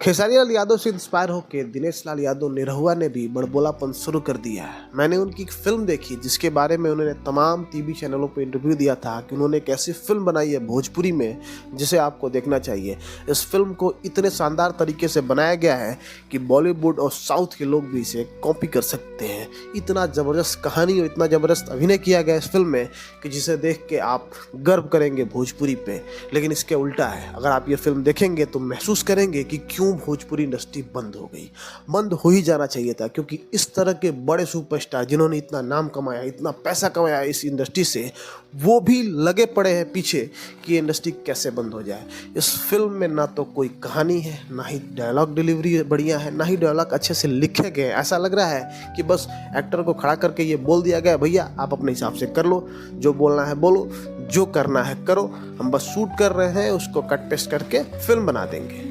खेसारी लाल यादव से इंस्पायर होकर दिनेश लाल यादव निरहुआ ने भी बड़बोलापन शुरू कर दिया है। मैंने उनकी एक फिल्म देखी जिसके बारे में उन्होंने तमाम टीवी चैनलों पर इंटरव्यू दिया था कि उन्होंने एक ऐसी फिल्म बनाई है भोजपुरी में जिसे आपको देखना चाहिए। इस फिल्म को इतने शानदार तरीके से बनाया गया है कि बॉलीवुड और साउथ के लोग भी इसे कॉपी कर सकते हैं। इतना ज़बरदस्त कहानी और इतना ज़बरदस्त अभिनय किया गया इस फिल्म में कि जिसे देख के आप गर्व करेंगे भोजपुरी पे। लेकिन इसके उल्टा है, अगर आप ये फिल्म देखेंगे तो महसूस करेंगे कि क्यों भोजपुरी इंडस्ट्री बंद हो गई। बंद हो ही जाना चाहिए था, क्योंकि इस तरह के बड़े सुपरस्टार जिन्होंने इतना नाम कमाया, इतना पैसा कमाया इस इंडस्ट्री से, वो भी लगे पड़े हैं पीछे कि इंडस्ट्री कैसे बंद हो जाए। इस फिल्म में ना तो कोई कहानी है, ना ही डायलॉग डिलीवरी बढ़िया है, ना ही डायलॉग अच्छे से लिखे गए। ऐसा लग रहा है कि बस एक्टर को खड़ा करके ये बोल दिया गया, भैया आप अपने हिसाब से कर लो, जो बोलना है बोलो, जो करना है करो, हम बस शूट कर रहे हैं, उसको कट पेस्ट करके फिल्म बना देंगे।